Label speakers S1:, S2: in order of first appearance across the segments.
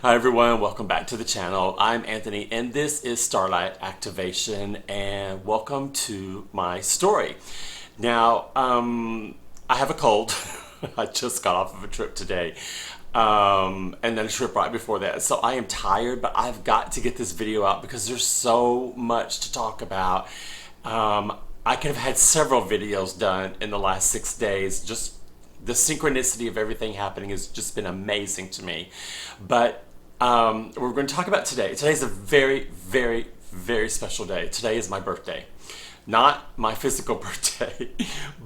S1: Hi everyone, welcome back to the channel. I'm Anthony and this is Starlight Activation, and welcome to my story. Now, I have a cold. I just got off of a trip today, and then a trip right before that. So I am tired, but I've got to get this video out because there's so much to talk about. I could have had several videos done in the last 6 days. Just the synchronicity of everything happening has just been amazing to me. But we're going to talk about today. Today's a very, very, very special day. Today is my birthday. Not my physical birthday,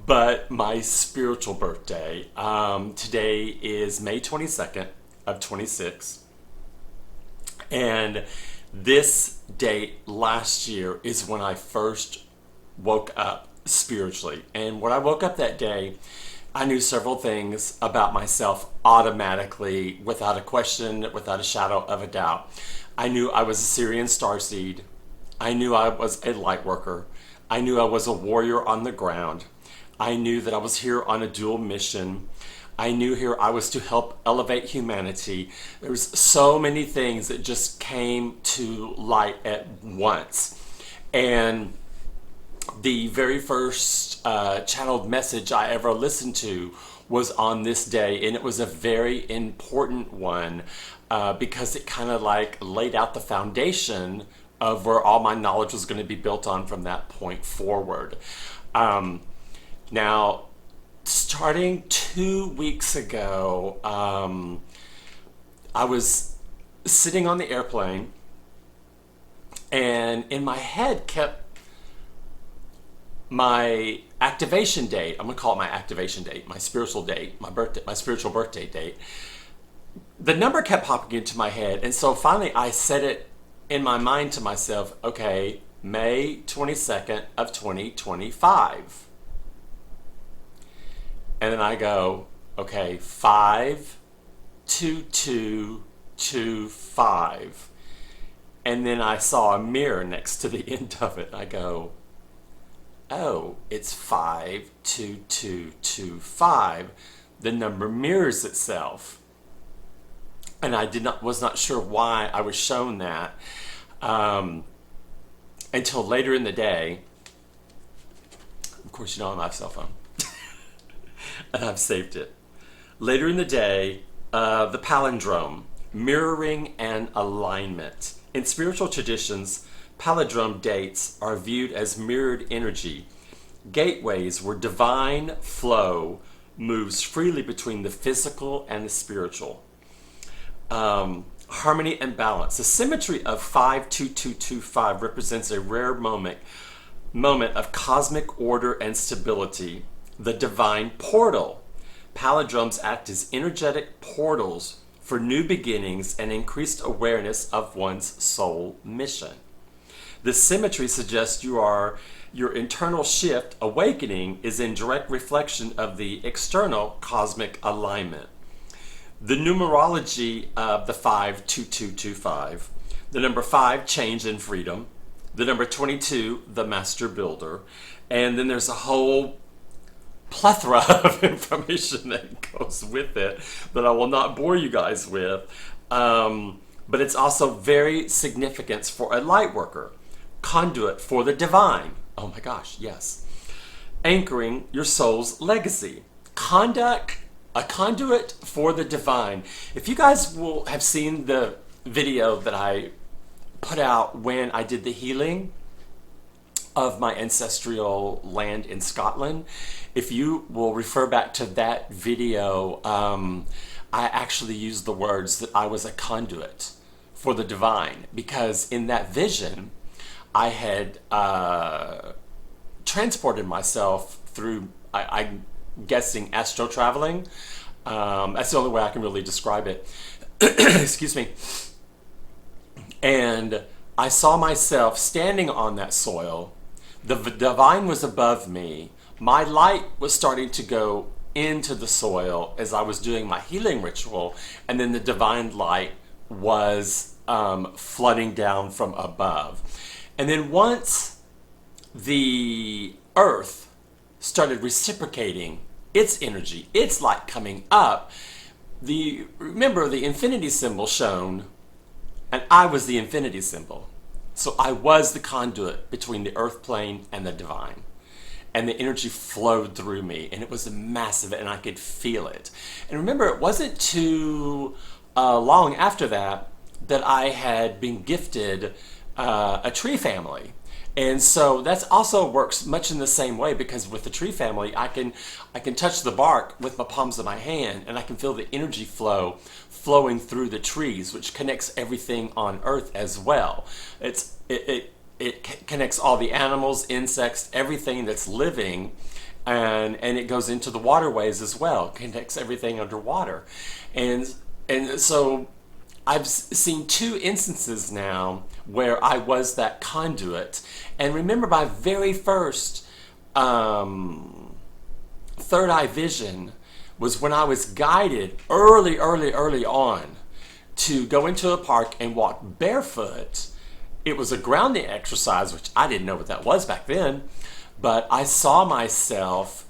S1: but my spiritual birthday. Today is May 22nd of 26. And this date last year is when I first woke up spiritually. And when I woke up that day, I knew several things about myself automatically, without a question, without a shadow of a doubt. I knew I was a Sirian Starseed. I knew I was a Lightworker. I knew I was a warrior on the ground. I knew that I was here on a dual mission. I knew here I was to help elevate humanity. There was so many things that just came to light at once. And the very first channeled message I ever listened to was on this day, and it was a very important one because it kind of like laid out the foundation of where all my knowledge was going to be built on from that point forward. Now, starting 2 weeks ago, I was sitting on the airplane, and in my head kept my activation date. I'm gonna call it my activation date, my spiritual date, my birthday, my spiritual birthday date. The number kept popping into my head, and so finally I said it in my mind to myself, okay, May 22nd of 2025. And then I go, okay, 52225. And then I saw a mirror next to the end of it. I go, oh, it's 52225. The number mirrors itself. And I was not sure why I was shown that until later in the day. Of course, you know I have a cell phone. And I've saved it. Later in the day, the palindrome, mirroring and alignment. In spiritual traditions, palindrome dates are viewed as mirrored energy, gateways where divine flow moves freely between the physical and the spiritual. Harmony and balance. The symmetry of 52225 represents a rare moment of cosmic order and stability. The divine portal. Palindromes act as energetic portals for new beginnings and increased awareness of one's soul mission. The symmetry suggests your internal shift, awakening, is in direct reflection of the external cosmic alignment. The numerology of the 52225, the number 5, change and freedom, the number 22, the master builder, and then there's a whole plethora of information that goes with it that I will not bore you guys with, but it's also very significant for a light worker. Conduit for the divine. Oh my gosh, yes. Anchoring your soul's legacy. A conduit for the divine. If you guys will have seen the video that I put out when I did the healing of my ancestral land in Scotland, if you will refer back to that video, I actually used the words that I was a conduit for the divine, because in that vision, I had transported myself through, I'm guessing, astro traveling. That's the only way I can really describe it. Excuse me. And I saw myself standing on that soil. The divine was above me. My light was starting to go into the soil as I was doing my healing ritual, and then the divine light was flooding down from above. And then once the earth started reciprocating its energy, its light coming up, remember the infinity symbol shown, and I was the infinity symbol. So I was the conduit between the earth plane and the divine. And the energy flowed through me, and it was massive, and I could feel it. And remember, it wasn't too long after that I had been gifted a tree family. And so that also works much in the same way, because with the tree family, I can touch the bark with my palms of my hand, and I can feel the energy flowing through the trees, which connects everything on Earth as well. It connects all the animals, insects, everything that's living, and it goes into the waterways as well. Connects everything underwater, and so I've seen 2 instances now where I was that conduit. And remember, my very first third eye vision was when I was guided early on to go into a park and walk barefoot. It was a grounding exercise, which I didn't know what that was back then, but I saw myself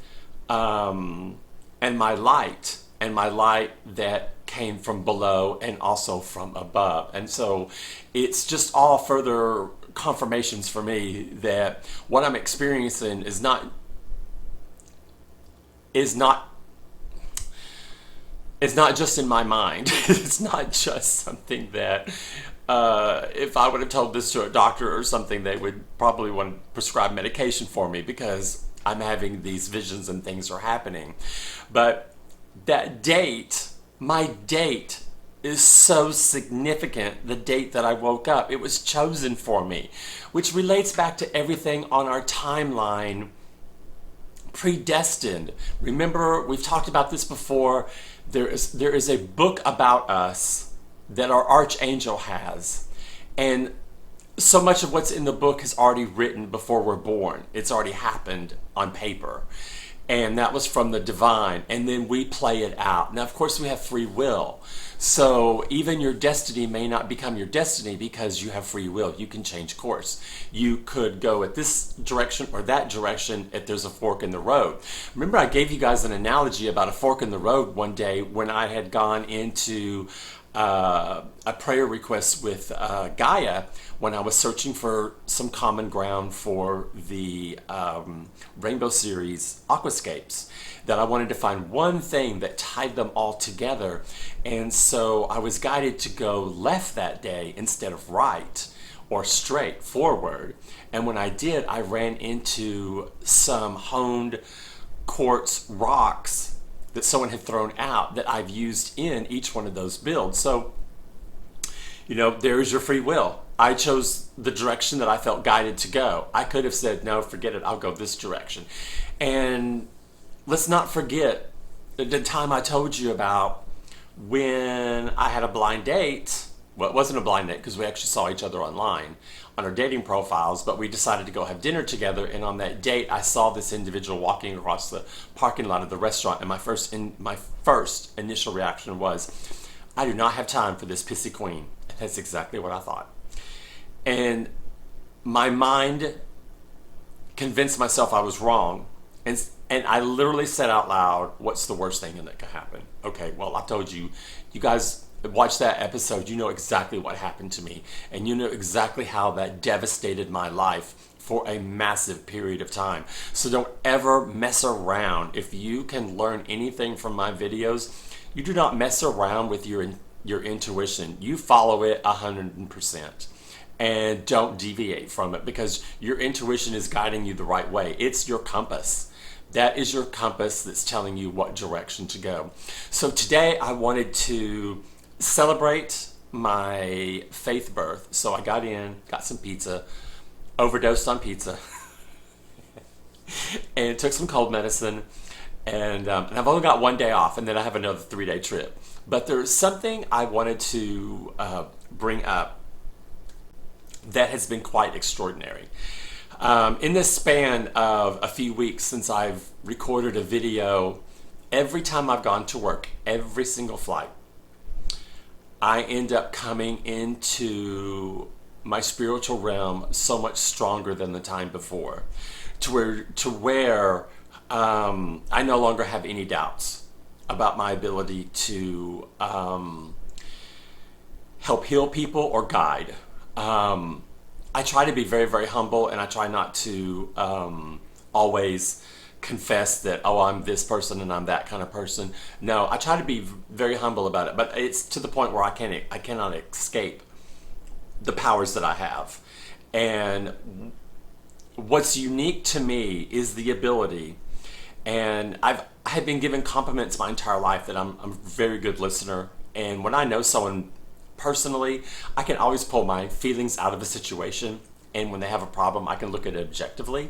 S1: and my light that came from below and also from above. And so it's just all further confirmations for me that what I'm experiencing is not just in my mind. It's not just something that if I would have told this to a doctor or something, they would probably want to prescribe medication for me, because I'm having these visions and things are happening. But that date, my date, is so significant. The date that I woke up, it was chosen for me, which relates back to everything on our timeline, predestined. Remember, we've talked about this before. There is a book about us that our Archangel has, and so much of what's in the book is already written before we're born. It's already happened on paper. And that was from the divine, and then we play it out. Now, of course, we have free will. So even your destiny may not become your destiny because you have free will. You can change course. You could go at this direction or that direction if there's a fork in the road. Remember, I gave you guys an analogy about a fork in the road one day when I had gone into a prayer request with Gaia, when I was searching for some common ground for the Rainbow Series Aquascapes, that I wanted to find one thing that tied them all together. And so I was guided to go left that day instead of right, or straight forward. And when I did, I ran into some honed quartz rocks that someone had thrown out that I've used in each one of those builds. So, there is your free will. I chose the direction that I felt guided to go. I could have said, no, forget it, I'll go this direction. And let's not forget the time I told you about when I had a blind date. Well, it wasn't a blind date because we actually saw each other online on our dating profiles, but we decided to go have dinner together. And on that date, I saw this individual walking across the parking lot of the restaurant. And my first initial reaction was, I do not have time for this pissy queen. And that's exactly what I thought. And my mind convinced myself I was wrong. And I literally said out loud, what's the worst thing that could happen? Okay, well, I told you, you guys watch that episode, you know exactly what happened to me, and you know exactly how that devastated my life for a massive period of time. So don't ever mess around. If you can learn anything from my videos, you do not mess around with your intuition. You follow it 100%. And don't deviate from it, because your intuition is guiding you the right way. It's your compass. That is your compass that's telling you what direction to go. So today I wanted to celebrate my faith birth. So I got some pizza, overdosed on pizza, and took some cold medicine. And I've only got one day off, and then I have another 3-day trip. But there's something I wanted to bring up that has been quite extraordinary. In this span of a few weeks since I've recorded a video, every time I've gone to work, every single flight, I end up coming into my spiritual realm so much stronger than the time before, to where I no longer have any doubts. about my ability to help heal people or guide. I try to be very, very humble, and I try not to always confess that, oh, I'm this person and I'm that kind of person. No, I try to be very humble about it, but it's to the point where I cannot escape the powers that I have. And what's unique to me is the ability, and I have been given compliments my entire life that I'm a very good listener, and when I know someone personally, I can always pull my feelings out of a situation, and when they have a problem, I can look at it objectively,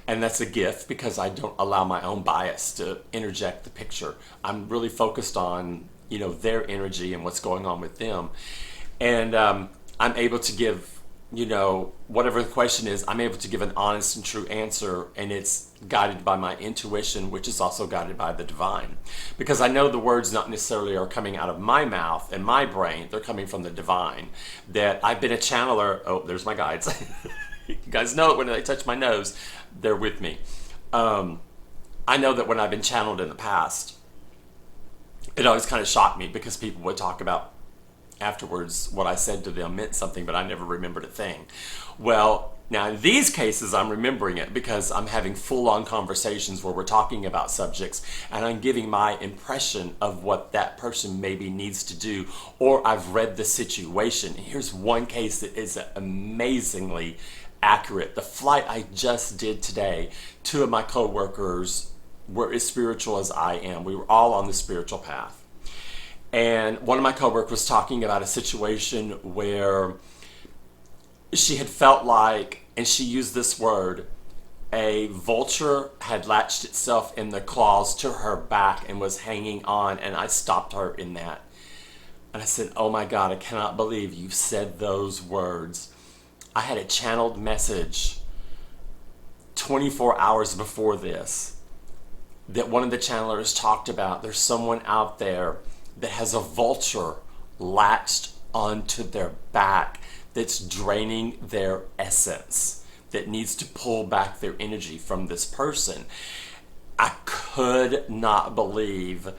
S1: and that's a gift because I don't allow my own bias to interject the picture. I'm really focused on, you know, their energy and what's going on with them, and I'm able to give, you know, whatever the question is, I'm able to give an honest and true answer, and it's guided by my intuition, which is also guided by the divine. Because I know the words not necessarily are coming out of my mouth and my brain, they're coming from the divine. That I've been a channeler. Oh, there's my guides. You guys know it when they touch my nose, they're with me. I know that when I've been channeled in the past, it always kind of shocked me because people would talk about afterwards what I said to them meant something, but I never remembered a thing. Well, now in these cases, I'm remembering it because I'm having full-on conversations where we're talking about subjects and I'm giving my impression of what that person maybe needs to do, or I've read the situation. And here's one case that is amazingly accurate. The flight I just did today, two of my co-workers were as spiritual as I am. We were all on the spiritual path. And one of my coworkers was talking about a situation where she had felt like, and she used this word, a vulture had latched itself in the claws to her back and was hanging on, and I stopped her in that. And I said, oh my God, I cannot believe you said those words. I had a channeled message 24 hours before this that one of the channelers talked about. There's someone out there that has a vulture latched onto their back that's draining their essence, that needs to pull back their energy from this person. I could not believe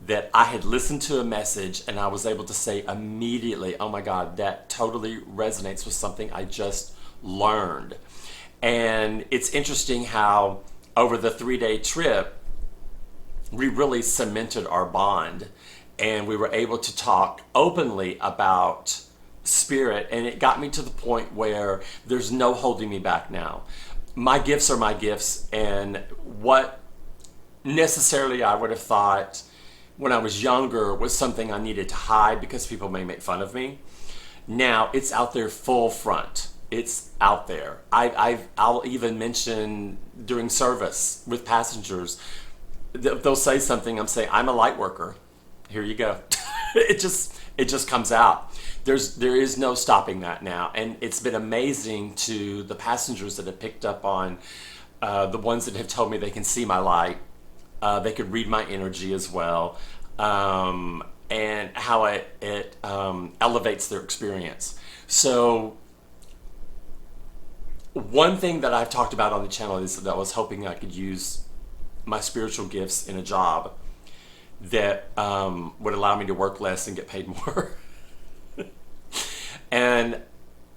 S1: that I had listened to a message and I was able to say immediately, oh my God, that totally resonates with something I just learned. And it's interesting how over the 3-day trip, we really cemented our bond. And we were able to talk openly about spirit, and it got me to the point where there's no holding me back now. My gifts are my gifts, and what necessarily I would have thought when I was younger was something I needed to hide because people may make fun of me. Now it's out there full front. It's out there. I'll even mention during service with passengers, they'll say something, I'm saying, I'm a light worker. Here you go. It just comes out. There is no stopping that now, and it's been amazing to the passengers that have picked up on the ones that have told me they can see my light, they could read my energy as well, and how it elevates their experience. So one thing that I've talked about on the channel is that I was hoping I could use my spiritual gifts in a job that would allow me to work less and get paid more. And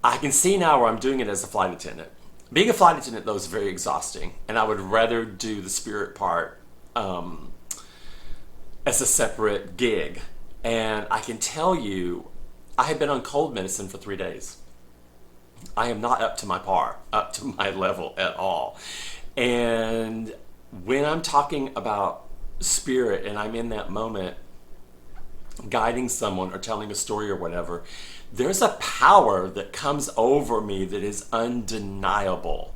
S1: I can see now where I'm doing it as a flight attendant. Being a flight attendant, though, is very exhausting, and I would rather do the spirit part as a separate gig. And I can tell you, I have been on cold medicine for 3 days. I am not up to my level at all. And when I'm talking about spirit and I'm in that moment guiding someone or telling a story or whatever, there's a power that comes over me that is undeniable.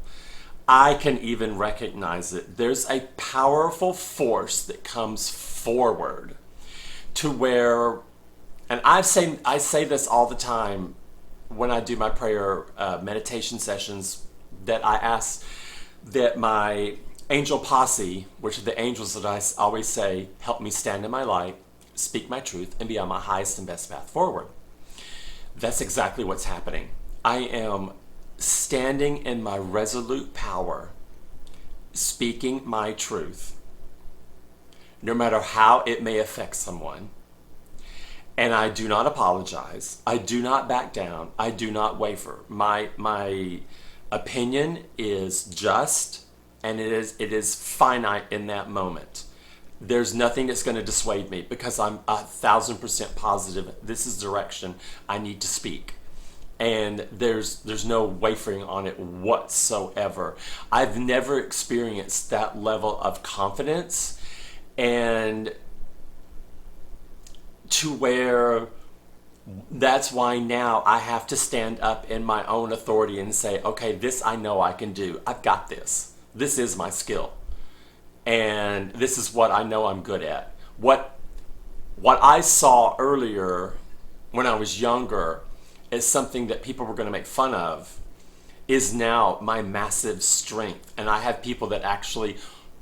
S1: I can even recognize it. There's a powerful force that comes forward to where, and I say this all the time when I do my prayer meditation sessions, that I ask that my angel posse, which are the angels that I always say, help me stand in my light, speak my truth, and be on my highest and best path forward. That's exactly what's happening. I am standing in my resolute power, speaking my truth, no matter how it may affect someone. And I do not apologize. I do not back down. I do not waver. My opinion is just, and it is finite in that moment. There's nothing that's going to dissuade me because I'm 1,000% positive this is the direction I need to speak. And there's no wavering on it whatsoever. I've never experienced that level of confidence, and to where that's why now I have to stand up in my own authority and say, okay, this I know I can do. I've got this. This is my skill. And this is what I know I'm good at. What I saw earlier when I was younger as something that people were going to make fun of is now my massive strength. And I have people that actually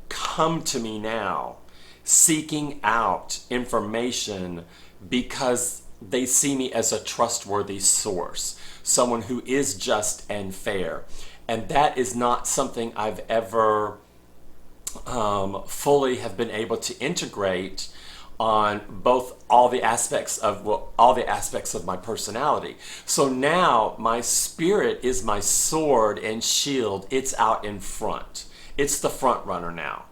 S1: come to me now seeking out information because they see me as a trustworthy source, someone who is just and fair. And that is not something I've ever fully have been able to integrate on both all the aspects of my personality. So now my spirit is my sword and shield. It's out in front. It's the front runner now.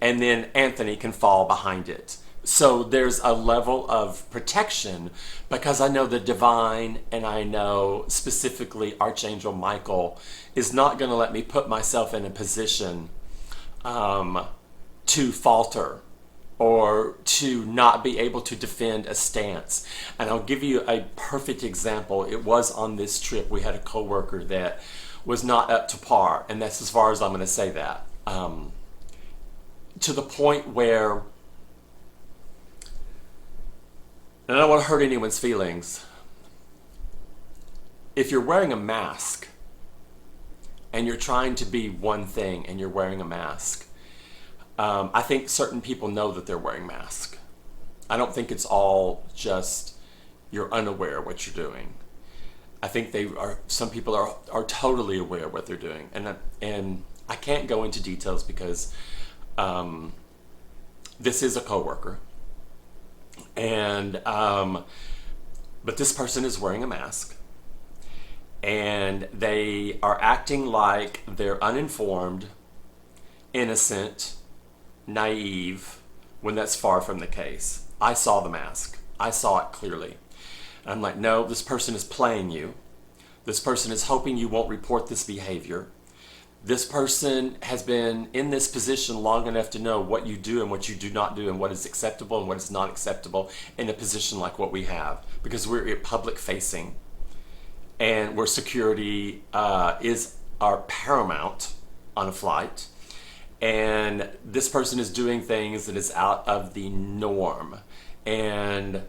S1: And then Anthony can fall behind it. So there's a level of protection because I know the divine, and I know specifically Archangel Michael is not going to let me put myself in a position to falter or to not be able to defend a stance. And I'll give you a perfect example. It was on this trip. We had a coworker that was not up to par, and that's as far as I'm going to say that. To the point where, and I don't want to hurt anyone's feelings, if you're wearing a mask and you're trying to be one thing and you're wearing a mask, I think certain people know that they're wearing masks. I don't think it's all just you're unaware of what you're doing. I think some people are totally aware of what they're doing. And I can't go into details because this is a coworker. And but this person is wearing a mask, and they are acting like they're uninformed, innocent, naive, when that's far from the case. I saw the mask. I saw it clearly. And I'm like, no, this person is playing you. This person is hoping you won't report this behavior. This person has been in this position long enough to know what you do and what you do not do and what is acceptable and what is not acceptable in a position like what we have, because we're public facing and where security is our paramount on a flight. And this person is doing things that is out of the norm. And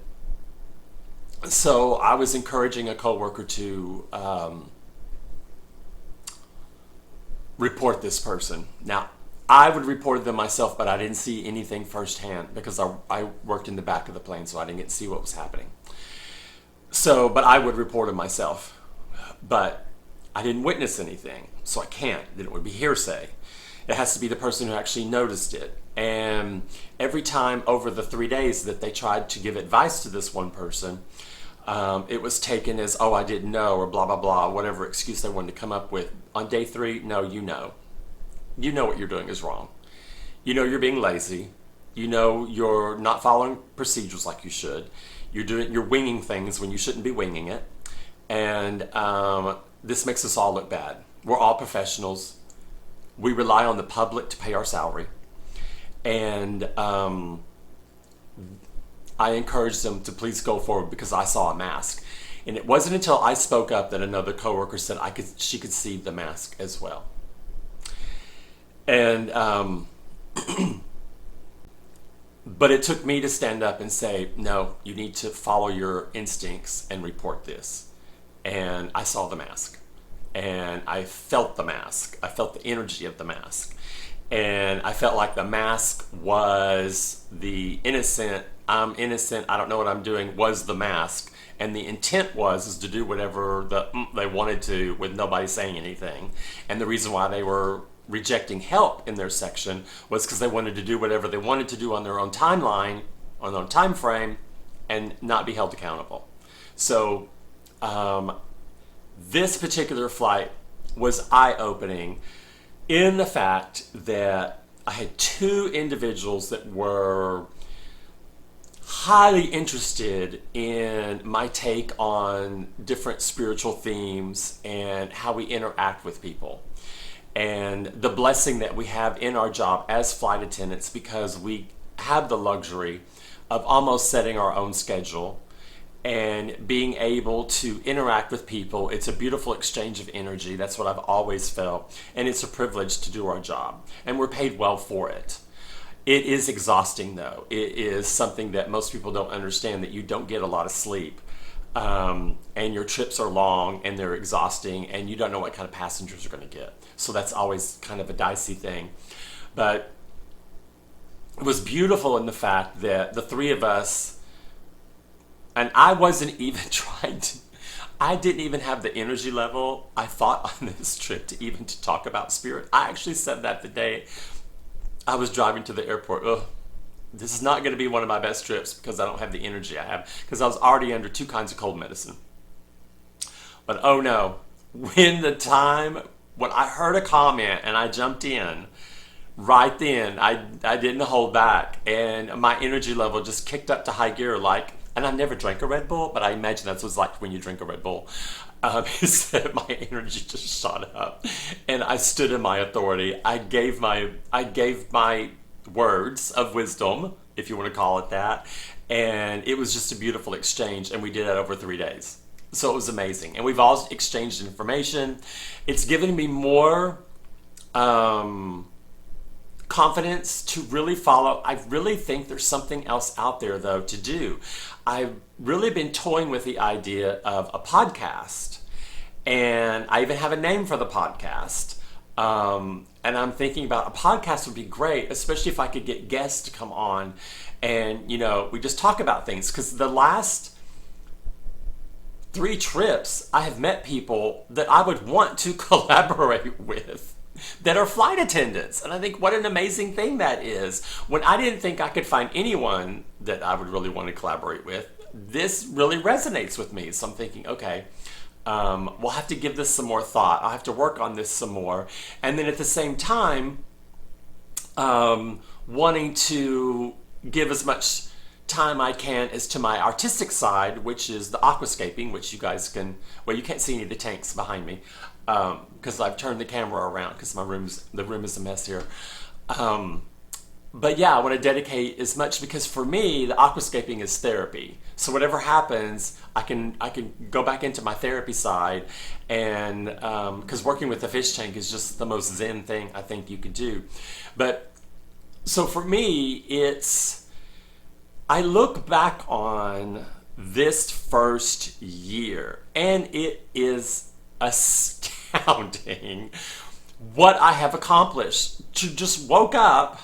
S1: so I was encouraging a coworker to report this person. Now, I would report them myself, but I didn't see anything firsthand because I worked in the back of the plane, so I didn't get to see what was happening. So, but I would report him myself. But I didn't witness anything, so I can't. Then it would be hearsay. It has to be the person who actually noticed it. And every time over the 3 days that they tried to give advice to this one person, it was taken as, oh, I didn't know, or blah, blah, blah, whatever excuse they wanted to come up with. On day 3, no, you know. You know what you're doing is wrong. You know you're being lazy. You know you're not following procedures like you should. You're winging things when you shouldn't be winging it. And this makes us all look bad. We're all professionals. We rely on the public to pay our salary. And I encouraged them to please go forward because I saw a mask. And it wasn't until I spoke up that another coworker said she could see the mask as well. And but it took me to stand up and say, no, you need to follow your instincts and report this. And I saw the mask. And I felt the mask. I felt the energy of the mask. And I felt like the mask was the innocent, I'm innocent, I don't know what I'm doing, was the mask. And the intent is to do whatever they wanted to with nobody saying anything. And the reason why they were rejecting help in their section was because they wanted to do whatever they wanted to do on their own timeline, on their own time frame, and not be held accountable. So this particular flight was eye-opening in the fact that I had two individuals that were highly interested in my take on different spiritual themes and how we interact with people, and the blessing that we have in our job as flight attendants, because we have the luxury of almost setting our own schedule and being able to interact with people. It's a beautiful exchange of energy. That's what I've always felt, and it's a privilege to do our job, and we're paid well for it. It is exhausting, though. It is something that most people don't understand, that you don't get a lot of sleep, and your trips are long and they're exhausting, and you don't know what kind of passengers you're going to get. So that's always kind of a dicey thing. But it was beautiful in the fact that the three of us, and I wasn't even trying to, I didn't even have the energy level, I thought, on this trip to talk about spirit. I actually said that the day I was driving to the airport. This is not going to be one of my best trips because I don't have the energy I have, because I was already under 2 kinds of cold medicine. But oh no, when I heard a comment and I jumped in, right then, I didn't hold back, and my energy level just kicked up to high gear, and I never drank a Red Bull, but I imagine that's what it's like when you drink a Red Bull. Is that my energy just shot up, and I stood in my authority. I gave my words of wisdom, if you want to call it that, and it was just a beautiful exchange, and we did that over 3 days. So it was amazing, and we've all exchanged information. It's given me more confidence to really follow. I really think there's something else out there, though, to do. I've really been toying with the idea of a podcast, and I even have a name for the podcast. And I'm thinking about a podcast would be great, especially if I could get guests to come on and, we just talk about things. Because the last 3 trips, I have met people that I would want to collaborate with that are flight attendants. And I think what an amazing thing that is. When I didn't think I could find anyone that I would really want to collaborate with, this really resonates with me. So I'm thinking, okay, we'll have to give this some more thought. I'll have to work on this some more. And then at the same time, wanting to give as much time I can as to my artistic side, which is the aquascaping, which you guys can, well, you can't see any of the tanks behind me, because I've turned the camera around because the room is a mess here. But yeah, I want to dedicate as much, because for me, the aquascaping is therapy. So whatever happens, I can go back into my therapy side, and because working with the fish tank is just the most zen thing I think you could do. But so for me, I look back on this first year, and it is astounding what I have accomplished. To just woke up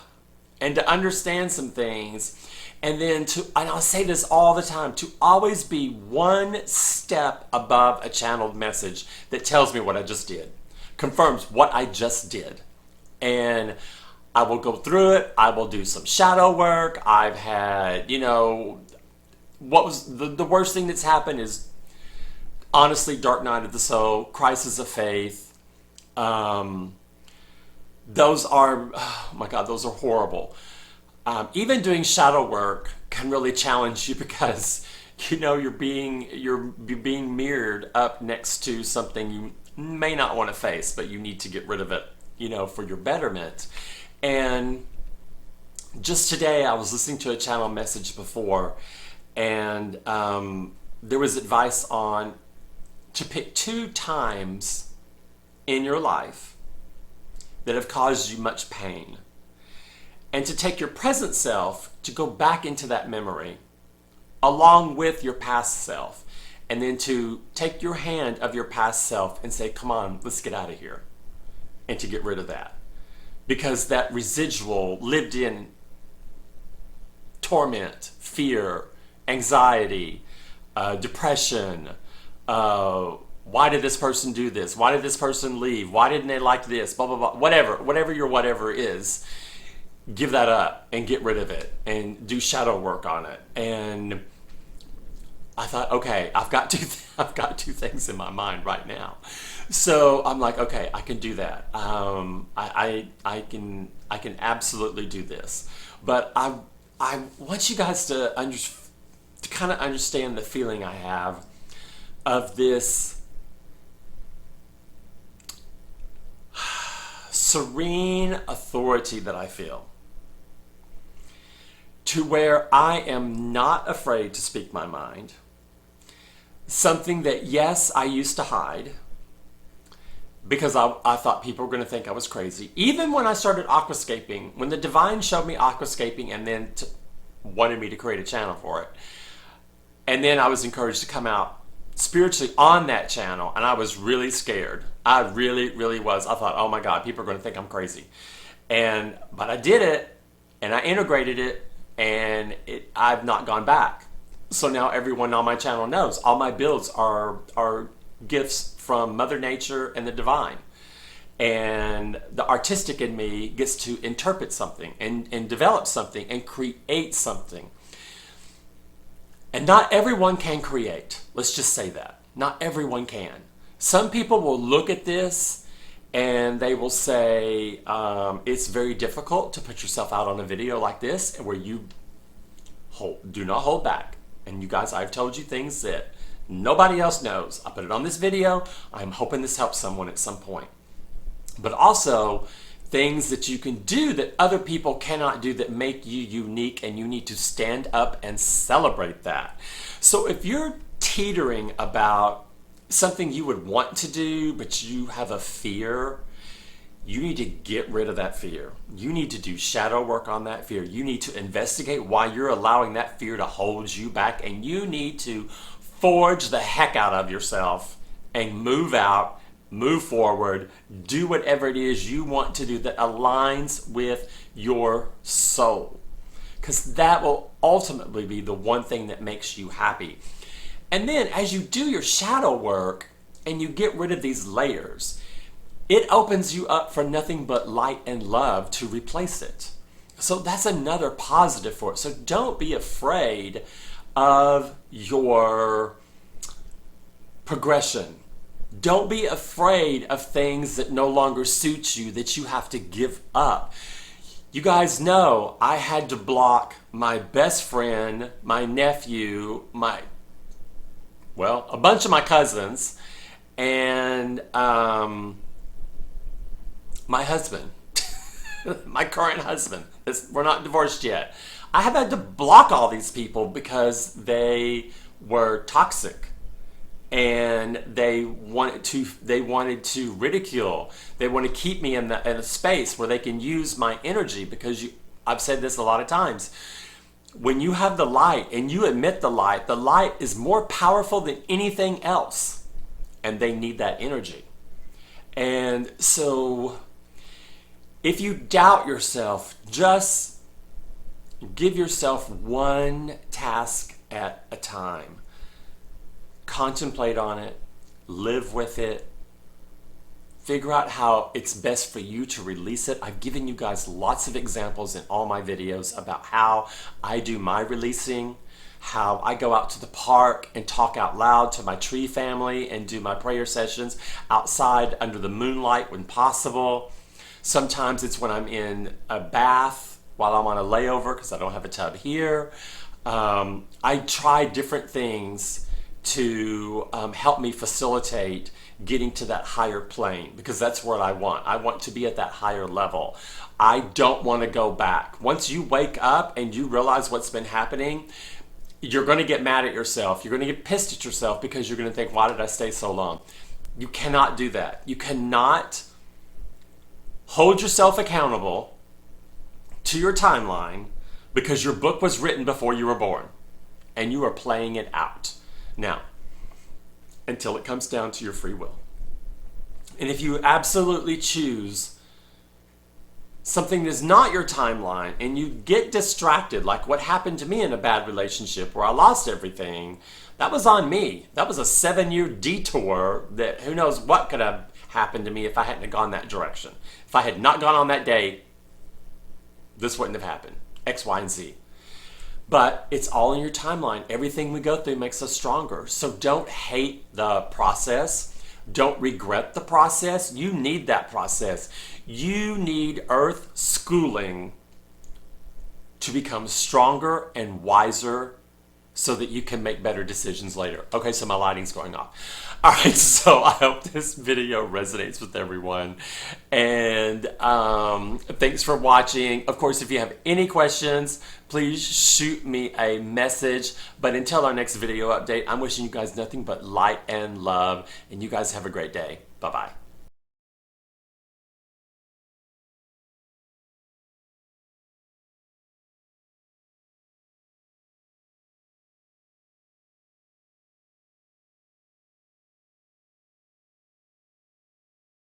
S1: and to understand some things, and then and I'll say this all the time, to always be one step above a channeled message that tells me what I just did, confirms what I just did. And I will go through it. I will do some shadow work. I've had, what was the worst thing that's happened is, honestly, Dark Night of the Soul, Crisis of Faith. Those are, oh my God, those are horrible. Even doing shadow work can really challenge you, because you're being mirrored up next to something you may not want to face, but you need to get rid of it, for your betterment. And just today, I was listening to a channel message before, and there was advice on to pick 2 times in your life that have caused you much pain, and to take your present self to go back into that memory along with your past self, and then to take your hand of your past self and say, come on, let's get out of here, and to get rid of that. Because that residual lived in torment, fear, anxiety, depression, why did this person do this? Why did this person leave? Why didn't they like this? Blah, blah, blah. Whatever your whatever is, give that up and get rid of it and do shadow work on it. And I thought, okay, I've got two things in my mind right now. So I'm like, okay, I can do that. I can absolutely do this. But I want you guys to kind of understand the feeling I have of this serene authority that I feel, to where I am not afraid to speak my mind. Something that, yes, I used to hide because I thought people were going to think I was crazy. Even when I started aquascaping, when the divine showed me aquascaping and then wanted me to create a channel for it, and then I was encouraged to come out spiritually on that channel, and I was really scared. I really, really was. I thought, oh my God, people are going to think I'm crazy. But I did it, and I integrated it, and I've not gone back. So now everyone on my channel knows all my builds are gifts from Mother Nature and the divine. And the artistic in me gets to interpret something and develop something and create something. And not everyone can create. Let's just say that. Not everyone can. Some people will look at this and they will say, it's very difficult to put yourself out on a video like this where you do not hold back. And you guys, I've told you things that nobody else knows. I put it on this video. I'm hoping this helps someone at some point. But also things that you can do that other people cannot do that make you unique, and you need to stand up and celebrate that. So if you're teetering about something you would want to do, but you have a fear, you need to get rid of that fear. You need to do shadow work on that fear. You need to investigate why you're allowing that fear to hold you back, and you need to forge the heck out of yourself and move out, move forward, do whatever it is you want to do that aligns with your soul. Because that will ultimately be the one thing that makes you happy. And then as you do your shadow work and you get rid of these layers, it opens you up for nothing but light and love to replace it. So that's another positive for it. So don't be afraid of your progression. Don't be afraid of things that no longer suit you, that you have to give up. You guys know I had to block my best friend, my nephew, a bunch of my cousins, and my husband, my current husband. We're not divorced yet. I have had to block all these people because they were toxic. And they wanted to ridicule. They want to keep me in a space where they can use my energy, because I've said this a lot of times. When you have the light and you emit the light is more powerful than anything else. And they need that energy. And so if you doubt yourself, just give yourself one task at a time. Contemplate on it, live with it, figure out how it's best for you to release it. I've given you guys lots of examples in all my videos about how I do my releasing, how I go out to the park and talk out loud to my tree family and do my prayer sessions outside under the moonlight when possible. Sometimes it's when I'm in a bath while I'm on a layover because I don't have a tub here. I try different things to help me facilitate getting to that higher plane, because that's what I want. I want to be at that higher level. I don't want to go back. Once you wake up and you realize what's been happening, you're going to get mad at yourself. You're going to get pissed at yourself because you're going to think, why did I stay so long? You cannot do that. You cannot hold yourself accountable to your timeline because your book was written before you were born and you are playing it out. Now, until it comes down to your free will. And if you absolutely choose something that is not your timeline and you get distracted, like what happened to me in a bad relationship where I lost everything, that was on me. That was a 7-year detour that who knows what could have happened to me if I hadn't have gone that direction. If I had not gone on that date, this wouldn't have happened. X, Y, and Z. But it's all in your timeline. Everything we go through makes us stronger. So don't hate the process. Don't regret the process. You need that process. You need earth schooling to become stronger and wiser so that you can make better decisions later. Okay, so my lighting's going off. All right, so I hope this video resonates with everyone. And thanks for watching. Of course, if you have any questions, please shoot me a message. But until our next video update, I'm wishing you guys nothing but light and love. And you guys have a great day. Bye-bye.